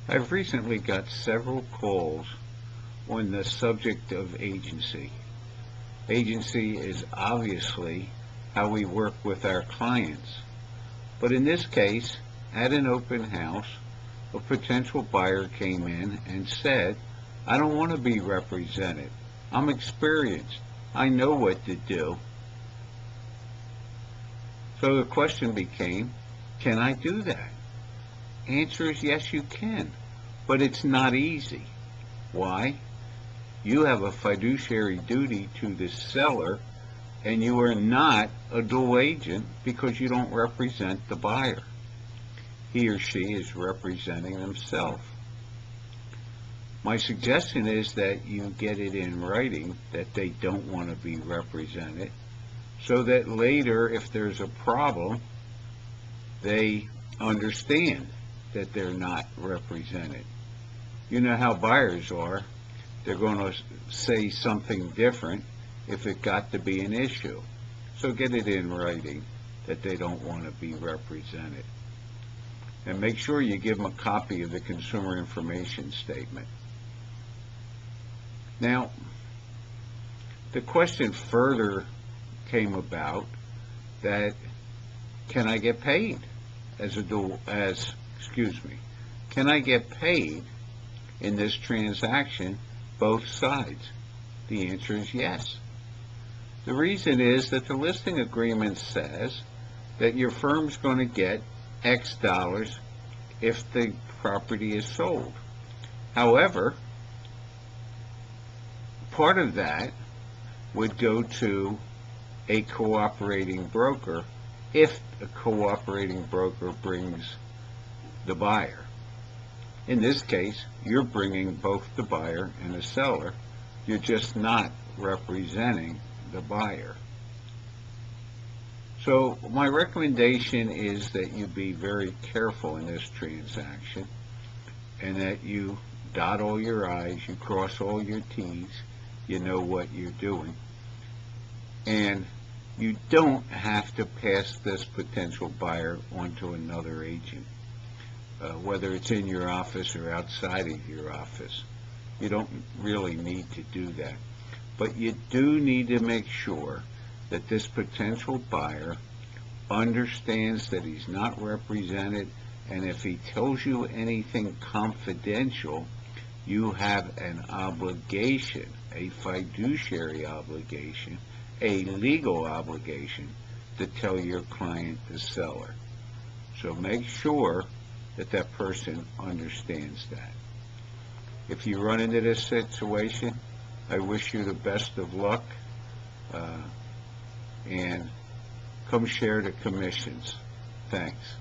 I've recently got several calls on the subject of agency. Agency is obviously how we work with our clients. But in this case, at an open house, a potential buyer came in and said, I don't want to be represented. I'm experienced. I know what to do. So the question became, can I do that? Answer is yes, you can. But it's not easy. Why? You have a fiduciary duty to the seller, and you are not a dual agent because you don't represent the buyer. He or she is representing themselves. My suggestion is that you get it in writing that they don't want to be represented, so that later, if there's a problem, they understand that they're not represented. You know how buyers are. They're going to say something different if it got to be an issue. So get it in writing that they don't want to be represented. And make sure you give them a copy of the Consumer Information Statement. Now, the question further came about that, can I get paid can I get paid in this transaction, both sides? The answer is yes. The reason is that the listing agreement says that your firm's going to get X dollars if the property is sold. However, part of that would go to a cooperating broker if a cooperating broker brings the buyer. In this case, you're bringing both the buyer and the seller. You're just not representing the buyer. So my recommendation is that you be very careful in this transaction and that you dot all your I's, you cross all your T's, you know what you're doing. And you don't have to pass this potential buyer on to another agent, whether it's in your office or outside of your office. You don't really need to do that. But you do need to make sure that this potential buyer understands that he's not represented, and if he tells you anything confidential, you have an obligation, a fiduciary obligation, a legal obligation to tell your client, the seller. So make sure that that person understands that. If you run into this situation, I wish you the best of luck, and come share the commissions. Thanks.